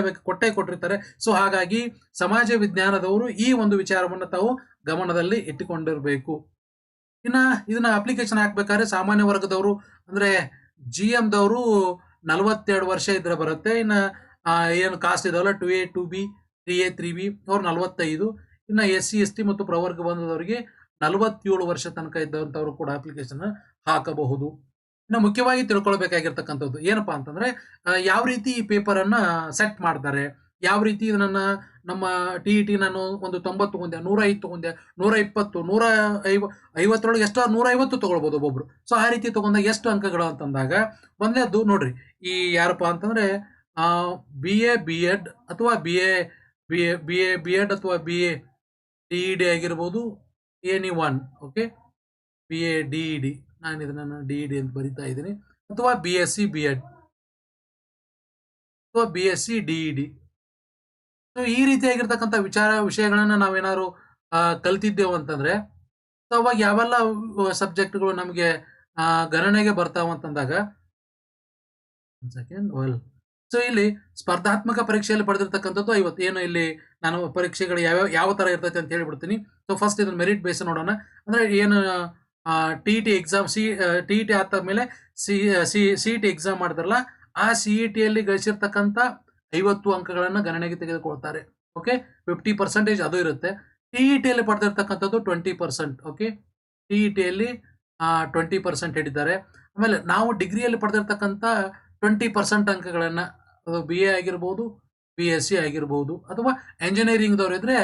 ಕೊಟ್ಟಿರ್ತಾರೆ. ಸೊ ಹಾಗಾಗಿ ಸಮಾಜ ವಿಜ್ಞಾನದವರು ಈ ಒಂದು ವಿಚಾರವನ್ನು ತಾವು ಗಮನದಲ್ಲಿ ಇಟ್ಟುಕೊಂಡಿರಬೇಕು. ಇನ್ನ ಇದನ್ನ ಅಪ್ಲಿಕೇಶನ್ ಹಾಕ್ಬೇಕಾದ್ರೆ ಸಾಮಾನ್ಯ ವರ್ಗದವರು ಅಂದ್ರೆ GM ದವರು 42 ವರ್ಷ ಇದ್ರೆ ಬರುತ್ತೆ. ಇನ್ನ ಏನು ಕಾಸ್ಟ್ ಇದಾವಲ್ಲ 2A 2B 3A 3B ಅವ್ರು 45. ಇನ್ನ SC ST ಮತ್ತು ಪ್ರವರ್ಗ ಬಂದದವರಿಗೆ 47 ವರ್ಷ ತನಕ ಇದ್ದಂಥವ್ರು ಕೂಡ ಅಪ್ಲಿಕೇಶನ್ ಹಾಕಬಹುದು. ಇನ್ನು ಮುಖ್ಯವಾಗಿ ತಿಳ್ಕೊಳ್ಬೇಕಾಗಿರ್ತಕ್ಕಂಥದ್ದು ಏನಪ್ಪಾ ಅಂತಂದ್ರೆ ಯಾವ ರೀತಿ ಈ ಪೇಪರ್ ಅನ್ನ ಸೆಟ್ ಮಾಡ್ತಾರೆ, ಯಾವ ರೀತಿ ಇದನ್ನ ನಮ್ಮ TET ನಾನು ಒಂದು 90 ತಗೊಂಡೆ, 105 ತಗೊಂಡೆ, 120, 150 ಎಷ್ಟು 150 ತಗೊಳ್ಬಹುದು ಒಬ್ಬೊಬ್ರು. ಸೊ ಆ ರೀತಿ ತಗೊಂಡಾಗ ಎಷ್ಟು ಅಂಕಗಳು ಅಂತಂದಾಗ ಒಂದೇದ್ದು ನೋಡ್ರಿ, ಈ ಯಾರಪ್ಪ ಅಂತಂದ್ರೆ BA BEd ಅಥವಾ BA BEd ಅಥವಾ BA DED ಆಗಿರ್ಬೋದು, NE1 ಓಕೆ, BA DED, ನಾನು ಇದನ್ನ DED ಅಂತ ಬರಿತಾ ಇದ್ದೀನಿ, ಅಥವಾ BSc BEd ಅಥವಾ BSc DED. ಸೊ ಈ ರೀತಿಯಾಗಿರ್ತಕ್ಕಂಥ ವಿಷಯಗಳನ್ನ ನಾವೇನಾದ್ರು ಕಲ್ತಿದ್ದೇವು ಅಂತಂದ್ರೆ ಅವಾಗ ಯಾವೆಲ್ಲ ಸಬ್ಜೆಕ್ಟ್ಗಳು ನಮಗೆ ಗಣನೆಗೆ ಬರ್ತಾವ ಅಂತಂದಾಗ ಸೊ ಇಲ್ಲಿ ಸ್ಪರ್ಧಾತ್ಮಕ ಪರೀಕ್ಷೆಯಲ್ಲಿ ಪಡೆದಿರ್ತಕ್ಕಂಥದ್ದು 50. ಏನು ಇಲ್ಲಿ ನಾನು ಪರೀಕ್ಷೆಗಳು ಯಾವ ತರ ಇರ್ತೈತೆ ಅಂತ ಹೇಳ್ಬಿಡ್ತೀನಿ. ಸೊ ಫಸ್ಟ್ ಇದನ್ನ ಮೆರಿಟ್ ಬೇಸ್ ನೋಡೋಣ. ಅಂದ್ರೆ ಏನು TET ಎಕ್ಸಾಮ್ TET ಆದ ಮೇಲೆ CET ಎಕ್ಸಾಮ್ ಮಾಡ್ತಾರಲ್ಲ, ಆ CET ಯಲ್ಲಿ ಗಳಿಸಿರ್ತಕ್ಕಂಥ 50 ಅಂಕಗಳನ್ನ ಗಣನೆಗೆ ತೆಗೆದುಕೊಳ್ತಾರೆ. ಓಕೆ, 50% ಅದು ಇರುತ್ತೆ. TET ಯಲ್ಲಿ ಪಡೆದಿರ್ತಕ್ಕಂಥದ್ದು 20%. ಓಕೆ, TET ಯಲ್ಲಿ 20% ಹಿಡಿತಾರೆ. ಆಮೇಲೆ ನಾವು ಡಿಗ್ರಿಯಲ್ಲಿ ಪಡೆದಿರ್ತಕ್ಕಂಥ 20% ಅಂಕಗಳನ್ನ, ಅದು BA ಆಗಿರ್ಬೋದು, BSc ಆಗಿರ್ಬೋದು, ಅಥವಾ ಎಂಜಿನಿಯರಿಂಗ್ ದವ್ರು ಇದ್ರೆ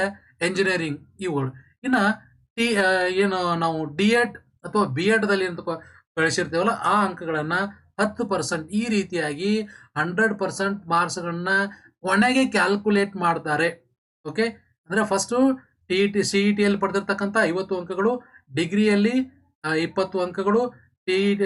ಎಂಜಿನಿಯರಿಂಗ್ ಇವುಗಳು. ಇನ್ನ ಏನು ನಾವು DEd ಅಥವಾ BEd ದಲ್ಲಿ ಅಂತ ಗಳಿಸಿರ್ತೇವಲ್ಲ ಆ ಅಂಕಗಳನ್ನ 10% ಈ ರೀತಿಯಾಗಿ 100% ಮಾರ್ಕ್ಸ್ಗಳನ್ನ ಕೊನೆಗೆ ಕ್ಯಾಲ್ಕುಲೇಟ್ ಮಾಡ್ತಾರೆ. ಓಕೆ, ಅಂದ್ರೆ ಫಸ್ಟ್ CET ಯಲ್ಲಿ ಪಡೆದಿರ್ತಕ್ಕಂಥ 50 ಅಂಕಗಳು, ಡಿಗ್ರಿಯಲ್ಲಿ 20 ಅಂಕಗಳು, TET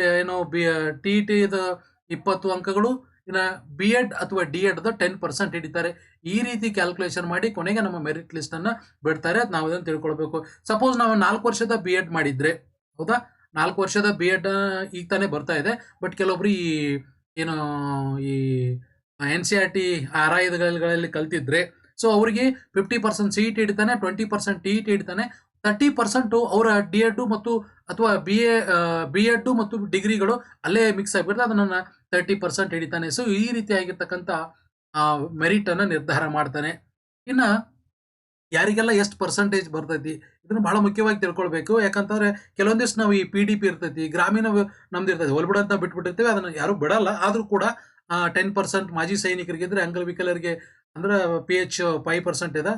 20 ಅಂಕಗಳು, ಇನ್ನ BEd ಅಥವಾ DEd 10% ಹಿಡಿತಾರೆ. ಈ ರೀತಿ ಕ್ಯಾಲ್ಕುಲೇಷನ್ ಮಾಡಿ ಕೊನೆಗೆ ನಮ್ಮ ಮೆರಿಟ್ ಲಿಸ್ಟ್ ಅನ್ನ ಬಿಡ್ತಾರೆ. ನಾವು ಅದನ್ನು ತಿಳ್ಕೊಳ್ಬೇಕು. ಸಪೋಸ್ ನಾವು 4 ವರ್ಷದ BEd ಮಾಡಿದ್ರೆ, ಹೌದಾ, 4 ವರ್ಷದ BEd ಈಗ ತಾನೇ ಬರ್ತಾ ಇದೆ. ಬಟ್ ಕೆಲವೊಬ್ರು ಈ ಏನು ಈ NCERT RIಗಳಲ್ಲಿ ಕಲ್ತಿದ್ರೆ, ಸೊ ಅವರಿಗೆ 50% CET ಹಿಡಿತಾನೆ, 20% TET ಹಿಡಿತಾನೆ, 30% ಅವರ DEd ಮತ್ತು ಅಥವಾ BEd ಮತ್ತು ಡಿಗ್ರಿಗಳು ಅಲ್ಲೇ ಮಿಕ್ಸ್ ಆಗಿಬಿಡ್ತಾರೆ, ಅದನ್ನ 30% ಹಿಡಿತಾನೆ. ಸೊ ಈ ರೀತಿಯಾಗಿರ್ತಕ್ಕಂಥ ಮೆರಿಟ್ ಅನ್ನ ನಿರ್ಧಾರ ಮಾಡ್ತಾನೆ. ಇನ್ನ ಯಾರಿಗೆಲ್ಲ ಎಷ್ಟು ಪರ್ಸೆಂಟೇಜ್ ಬರ್ತೈತಿ ಇದನ್ನ ಬಹಳ ಮುಖ್ಯವಾಗಿ ತಿಳ್ಕೊಳ್ಬೇಕು. ಯಾಕಂತಂದ್ರೆ ಕೆಲವೊಂದಿಷ್ಟು ನಾವು ಈ PDP ಇರ್ತೈತಿ, ಗ್ರಾಮೀಣ ನಮ್ದು ಇರ್ತೈತಿ, ಹೊಲ್ಬಿಡಂತ ಬಿಟ್ಬಿಟ್ಟಿರ್ತೀವಿ, ಅದನ್ನ ಯಾರು ಬಿಡಲ್ಲ. ಆದ್ರೂ ಕೂಡ 10% ಮಾಜಿ ಸೈನಿಕರಿಗಿದ್ರೆ, ಅಂಗವಿಕಲರಿಗೆ ಅಂದ್ರೆ PH 5% ಇದೆ,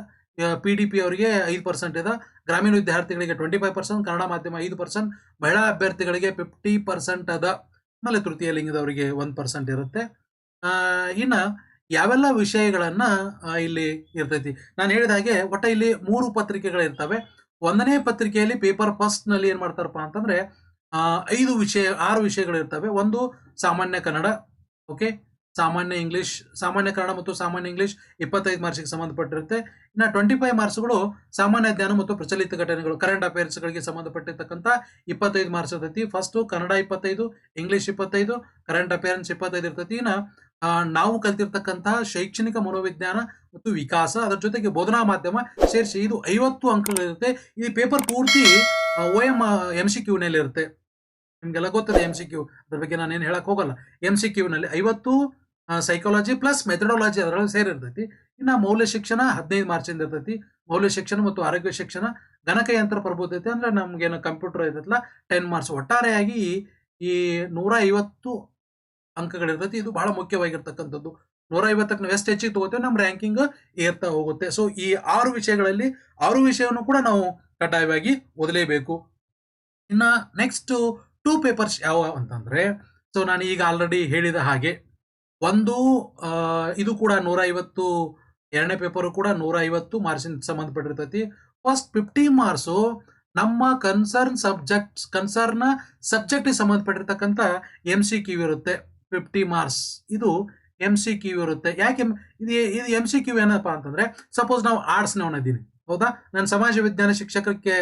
PDP ಅವರಿಗೆ 5% ಇದೆ, ಗ್ರಾಮೀಣ ವಿದ್ಯಾರ್ಥಿಗಳಿಗೆ 25%, ಕನ್ನಡ ಮಾಧ್ಯಮ 5%, ಮಹಿಳಾ ಅಭ್ಯರ್ಥಿಗಳಿಗೆ 50% ಅದ, ಆಮೇಲೆ ತೃತೀಯ ಲಿಂಗದವರಿಗೆ 1% ಇರುತ್ತೆ. ಇನ್ನ ಯಾವೆಲ್ಲ ವಿಷಯಗಳನ್ನ ಇಲ್ಲಿ ಇರ್ತೈತಿ, ನಾನು ಹೇಳಿದ ಹಾಗೆ ಒಟ್ಟ ಇಲ್ಲಿ 3 ಪತ್ರಿಕೆಗಳು ಇರ್ತವೆ. 1ನೇ ಪತ್ರಿಕೆಯಲ್ಲಿ ಪೇಪರ್ ಫಸ್ಟ್ ನಲ್ಲಿ ಏನ್ ಮಾಡ್ತಾರಪ್ಪ ಅಂತಂದ್ರೆ 6 ವಿಷಯಗಳು ಇರ್ತವೆ. ಒಂದು ಸಾಮಾನ್ಯ ಕನ್ನಡ, ಓಕೆ, ಸಾಮಾನ್ಯ ಇಂಗ್ಲಿಷ್, ಸಾಮಾನ್ಯ ಕನ್ನಡ ಮತ್ತು ಸಾಮಾನ್ಯ ಇಂಗ್ಲಿಷ್ 25 ಮಾರ್ಕ್ಸ್‌ಗೆ ಸಂಬಂಧಪಟ್ಟಿರುತ್ತೆ. ಇನ್ನು 25 ಮಾರ್ಕ್ಸ್‌ಗಳು ಸಾಮಾನ್ಯ ಜ್ಞಾನ ಮತ್ತು ಪ್ರಚಲಿತ ಘಟನೆಗಳು ಕರೆಂಟ್ ಅಫೇರ್ಸ್‌ಗಳಿಗೆ ಸಂಬಂಧಪಟ್ಟಿರ್ತಕ್ಕಂಥ 25 ಮಾರ್ಕ್ಸ್ ಇರ್ತೈತಿ. First Kannada 25, English 25, current affairs 25 ಇರ್ತೈತಿ. ಇನ್ನು ನಾವು ಕಲ್ತಿರ್ತಕ್ಕಂತಹ ಶೈಕ್ಷಣಿಕ ಮನೋವಿಜ್ಞಾನ ಮತ್ತು ವಿಕಾಸ, ಅದರ ಜೊತೆಗೆ ಬೋಧನಾ ಮಾಧ್ಯಮ ಸೇರಿಸಿ ಇದು 50 ಅಂಕಗಳಿರುತ್ತೆ. ಈ ಪೇಪರ್ ಪೂರ್ತಿ OM MCQನಲ್ಲಿ ಇರುತ್ತೆ. ನಿಮಗೆಲ್ಲ ಗೊತ್ತದೆ MCQ, ಅದ್ರ ಬಗ್ಗೆ ನಾನೇನು ಹೇಳಕ್ ಹೋಗಲ್ಲ. MCQನಲ್ಲಿ 50 ಸೈಕಾಲಜಿ ಪ್ಲಸ್ ಮೆಥಡಾಲಜಿ ಅದರೊಳಗೆ ಸೇರಿರ್ತೈತಿ. ಇನ್ನು ಮೌಲ್ಯ ಶಿಕ್ಷಣ 15 ಮಾರ್ಕ್ಸಿಂದ ಇರ್ತೈತಿ. ಮೌಲ್ಯ ಶಿಕ್ಷಣ ಮತ್ತು ಆರೋಗ್ಯ ಶಿಕ್ಷಣ, ಗಣಕಯಂತ್ರ ಪ್ರಬುದ್ಧತೆ ಅಂದ್ರೆ ನಮ್ಗೇನು ಕಂಪ್ಯೂಟರ್ ಇರ್ತೈತಲ್ಲ 10 ಮಾರ್ಕ್ಸ್. ಒಟ್ಟಾರೆಯಾಗಿ ಈ 150 ಅಂಕಗಳಿರ್ತೈತಿ. ಇದು ಬಹಳ ಮುಖ್ಯವಾಗಿರ್ತಕ್ಕಂಥದ್ದು. 150ಕ್ಕೆ ನಾವು ಎಷ್ಟು ಹೆಚ್ಚಿಗೆ ತಗೋತೇವೆ ನಮ್ಮ ರ್ಯಾಂಕಿಂಗ್ ಏರ್ತಾ ಹೋಗುತ್ತೆ. ಸೊ ಈ 6 ವಿಷಯಗಳಲ್ಲಿ 6 ವಿಷಯವನ್ನು ಕೂಡ ನಾವು ಕಡ್ಡಾಯವಾಗಿ ಓದಲೇಬೇಕು. ಇನ್ನು ನೆಕ್ಸ್ಟ್ 2 ಪೇಪರ್ಸ್ ಯಾವ ಅಂತಂದ್ರೆ, ಸೊ ನಾನು ಈಗ ಆಲ್ರೆಡಿ ಹೇಳಿದ ಹಾಗೆ ಒಂದು ಇದು ಕೂಡ 150, ಎರಡನೇ ಪೇಪರು ಕೂಡ 150 ಮಾರ್ಕ್ಸಿಂದ ಸಂಬಂಧಪಟ್ಟಿರ್ತೈತಿ. ಫಸ್ಟ್ 50 ಮಾರ್ಕ್ಸು ನಮ್ಮ ಕನ್ಸರ್ನ್ ಸಬ್ಜೆಕ್ಟಿಗೆ ಸಂಬಂಧಪಟ್ಟಿರ್ತಕ್ಕಂಥ MCQ ಇರುತ್ತೆ. 50 ಮಾರ್ಕ್ಸ್ ಇದು MCQ ಇರುತ್ತೆ. ಯಾಕೆ ಇದು MCQ ಏನಪ್ಪ ಅಂತಂದ್ರೆ, ಸಪೋಸ್ ನಾವು ಆರ್ಟ್ಸ್ನವನ ಇದ್ದೀನಿ, ಹೌದಾ, ನಾನು ಸಮಾಜ ವಿಜ್ಞಾನ ಶಿಕ್ಷಕರಿಗೆ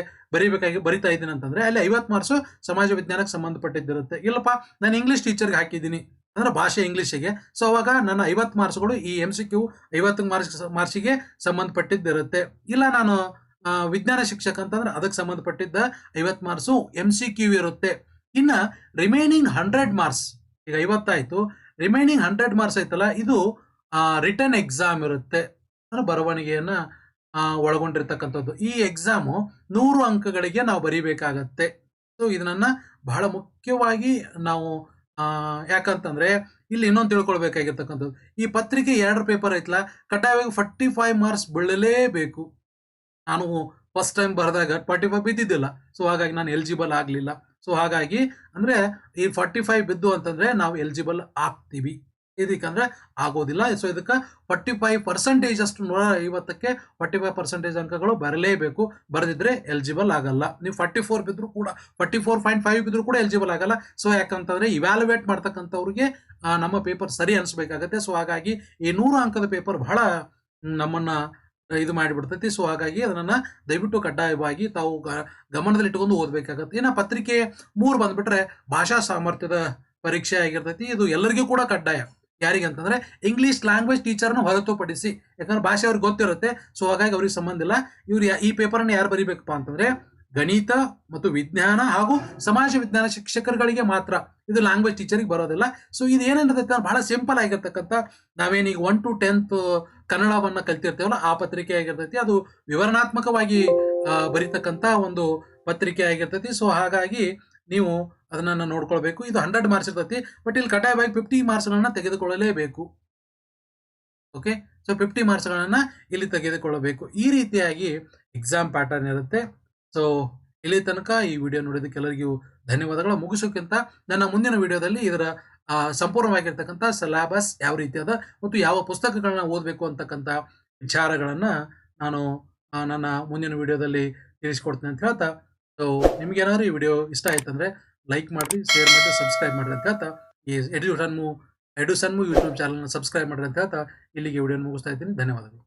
ಬರಿತಾ ಇದ್ದೀನಿ ಅಂತಂದ್ರೆ ಅಲ್ಲಿ 50 ಮಾರ್ಕ್ಸು ಸಮಾಜ ವಿಜ್ಞಾನಕ್ಕೆ ಸಂಬಂಧಪಟ್ಟಿದ್ದಿರುತ್ತೆ. ಇಲ್ಲಪ್ಪ ನಾನು ಇಂಗ್ಲಿಷ್ ಟೀಚರ್ಗೆ ಹಾಕಿದ್ದೀನಿ ಅಂದ್ರೆ ಭಾಷೆ ಇಂಗ್ಲಿಷಿಗೆ, ಸೊ ಅವಾಗ ನನ್ನ 50 ಮಾರ್ಕ್ಸ್ಗಳು ಈ MCQ 50 ಮಾರ್ಕ್ಸಿಗೆ ಸಂಬಂಧಪಟ್ಟಿದ್ದಿರುತ್ತೆ. ಇಲ್ಲ ನಾನು ವಿಜ್ಞಾನ ಶಿಕ್ಷಕ ಅಂತಂದ್ರೆ ಅದಕ್ಕೆ ಸಂಬಂಧಪಟ್ಟಿದ್ದ 50 ಮಾರ್ಕ್ಸು MCQ ಇರುತ್ತೆ. ಇನ್ನು ರಿಮೈನಿಂಗ್ 100 ಮಾರ್ಕ್ಸ್, ಈಗ 50 ಆಯ್ತು, ರಿಮೈನಿಂಗ್ 100 ಮಾರ್ಕ್ಸ್ ಐತಲ್ಲ ಇದು ರಿಟರ್ನ್ ಎಕ್ಸಾಮ್ ಇರುತ್ತೆ, ಅಂದ್ರೆ ಬರವಣಿಗೆಯನ್ನ ಒಳಗೊಂಡಿರ್ತಕ್ಕಂಥದ್ದು. ಈ ಎಕ್ಸಾಮು 100 ಅಂಕಗಳಿಗೆ ನಾವು ಬರೀಬೇಕಾಗತ್ತೆ. ಸೊ ಇದನ್ನ ಬಹಳ ಮುಖ್ಯವಾಗಿ ನಾವು ಯಾಕಂತಂದ್ರೆ ಇಲ್ಲಿ ಇನ್ನೊಂದು ತಿಳ್ಕೊಳ್ಬೇಕಾಗಿರ್ತಕ್ಕಂಥದ್ದು, ಈ ಪತ್ರಿಕೆ 2 ಪೇಪರ್ ಐತಲ್ಲ ಕಡ್ಡಾಯವಾಗಿ 45 ಮಾರ್ಕ್ಸ್ ಬೀಳಲೇಬೇಕು. ನಾನು ಫಸ್ಟ್ ಟೈಮ್ ಬರೆದಾಗ 45 ಬಿದ್ದಿದ್ದಿಲ್ಲ, ಸೊ ಹಾಗಾಗಿ ನಾನು ಎಲಿಜಿಬಲ್ ಆಗಲಿಲ್ಲ. ಸೊ ಹಾಗಾಗಿ ಅಂದ್ರೆ ಈ 45 ಬಿದ್ದು ಅಂತಂದ್ರೆ ನಾವು ಎಲಿಜಿಬಲ್ ಆಗ್ತೀವಿ, ಇದಕ್ಕಂದ್ರೆ ಆಗೋದಿಲ್ಲ. ಸೊ ಇದಕ್ಕೆ 45% ಅಷ್ಟು 150ಕ್ಕೆ 45% ಅಂಕಗಳು ಬರಲೇಬೇಕು, ಬರೆದಿದ್ರೆ ಎಲಿಜಿಬಲ್ ಆಗಲ್ಲ. ನೀವು 44 ಬಿದ್ರು ಕೂಡ 44.5 ಬಿದ್ರು ಕೂಡ ಎಲಿಜಿಬಲ್ ಆಗಲ್ಲ. ಸೊ ಯಾಕಂತಂದ್ರೆ ಇವ್ಯಾಲ್ಯುವೇಟ್ ಮಾಡ್ತಕ್ಕಂಥವ್ರಿಗೆ ನಮ್ಮ ಪೇಪರ್ ಸರಿ ಅನಿಸ್ಬೇಕಾಗತ್ತೆ. ಸೊ ಹಾಗಾಗಿ ಈ 100 ಅಂಕದ ಪೇಪರ್ ಬಹಳ ನಮ್ಮನ್ನ ಇದು ಮಾಡಿಬಿಡ್ತೈತಿ. ಸೊ ಹಾಗಾಗಿ ಅದನ್ನ ದಯವಿಟ್ಟು ಕಡ್ಡಾಯವಾಗಿ ತಾವು ಗಮನದಲ್ಲಿ ಇಟ್ಕೊಂಡು ಓದಬೇಕಾಗತ್ತೆ. ಇನ್ನು ಪತ್ರಿಕೆ 3 ಬಂದ್ಬಿಟ್ರೆ ಭಾಷಾ ಸಾಮರ್ಥ್ಯದ ಪರೀಕ್ಷೆ ಆಗಿರ್ತೈತಿ. ಇದು ಎಲ್ಲರಿಗೂ ಕೂಡ ಕಡ್ಡಾಯ. ಯಾರಿಗೆ ಅಂತಂದ್ರೆ ಇಂಗ್ಲಿಷ್ ಲ್ಯಾಂಗ್ವೇಜ್ ಟೀಚರ್ನ ಹೊರತುಪಡಿಸಿ, ಯಾಕಂದ್ರೆ ಭಾಷೆ ಅವ್ರಿಗೆ ಗೊತ್ತಿರುತ್ತೆ. ಸೊ ಹಾಗಾಗಿ ಅವ್ರಿಗೆ ಸಂಬಂಧ ಇಲ್ಲ. ಇವ್ರು ಈ ಪೇಪರ್ನ ಯಾರು ಬರೀಬೇಕಪ್ಪ ಅಂತಂದ್ರೆ ಗಣಿತ ಮತ್ತು ವಿಜ್ಞಾನ ಹಾಗೂ ಸಮಾಜ ವಿಜ್ಞಾನ ಶಿಕ್ಷಕರುಗಳಿಗೆ ಮಾತ್ರ, ಇದು ಲ್ಯಾಂಗ್ವೇಜ್ ಟೀಚರಿಗೆ ಬರೋದಿಲ್ಲ. ಸೊ ಇದು ಏನೇನಿರ್ತೈತೆ ಬಹಳ ಸಿಂಪಲ್ ಆಗಿರ್ತಕ್ಕಂಥ, ನಾವೇನೀಗ 1 to 10th ಕನ್ನಡವನ್ನ ಕಲ್ತಿರ್ತೇವಲ್ಲ ಆ ಪತ್ರಿಕೆ ಆಗಿರ್ತೈತಿ. ಅದು ವಿವರಣಾತ್ಮಕವಾಗಿ ಬರೀತಕ್ಕಂಥ ಒಂದು ಪತ್ರಿಕೆ ಆಗಿರ್ತೈತಿ. ಸೊ ಹಾಗಾಗಿ ನೀವು ಅದನ್ನ ನೋಡ್ಕೊಳ್ಬೇಕು. ಇದು 100 ಮಾರ್ಕ್ಸ್ ಇರ್ತೈತಿ, ಬಟ್ ಇಲ್ಲಿ ಕಡ್ಡಾಯವಾಗಿ 50 ಮಾರ್ಕ್ಸ್ಗಳನ್ನ ತೆಗೆದುಕೊಳ್ಳಲೇಬೇಕು. ಓಕೆ, ಸೊ 50 ಮಾರ್ಕ್ಸ್ಗಳನ್ನ ಇಲ್ಲಿ ತೆಗೆದುಕೊಳ್ಳಬೇಕು. ಈ ರೀತಿಯಾಗಿ ಎಕ್ಸಾಮ್ ಪ್ಯಾಟರ್ನ್ ಇರುತ್ತೆ. ಸೊ ಇಲ್ಲಿ ತನಕ ಈ ವಿಡಿಯೋ ನೋಡಿದ್ದಕ್ಕೆ ಎಲ್ಲರಿಗೂ ಧನ್ಯವಾದಗಳು. ಮುಗಿಸೋಕ್ಕಿಂತ ನನ್ನ ಮುಂದಿನ ವಿಡಿಯೋದಲ್ಲಿ ಇದರ ಸಂಪೂರ್ಣವಾಗಿರ್ತಕ್ಕಂಥ ಸಿಲೆಬಸ್ ಯಾವ ರೀತಿ ಅದ ಮತ್ತು ಯಾವ ಪುಸ್ತಕಗಳನ್ನ ಓದಬೇಕು ಅಂತಕ್ಕಂಥ ವಿಚಾರಗಳನ್ನ ನಾನು ನನ್ನ ಮುಂದಿನ ವಿಡಿಯೋದಲ್ಲಿ ತಿಳಿಸ್ಕೊಡ್ತೀನಿ ಅಂತ ಹೇಳ್ತಾ, ಸೊ ನಿಮ್ಗೇನಾದ್ರು ಈ ವಿಡಿಯೋ ಇಷ್ಟ ಆಯ್ತಂದ್ರೆ ಲೈಕ್ ಮಾಡಿ, ಶೇರ್ ಮಾಡಿ, ಸಬ್ಸ್ಕ್ರೈಬ್ ಮಾಡ್ರಿ ಅಂತ ಹೇಳ್ತಾ, ಈ ಎಡು ಸನ್ಮು ಯೂಟ್ಯೂಬ್ ಚಾನಲ್ನ ಸಬ್ಸ್ಕ್ರೈಬ್ ಮಾಡ್ರಿ ಅಂತ ಹೇಳ್ತಾ ಇಲ್ಲಿಗೆ ವಿಡಿಯೋ ಮುಗಿಸ್ತಾ ಇದ್ದೀನಿ. ಧನ್ಯವಾದಗಳು.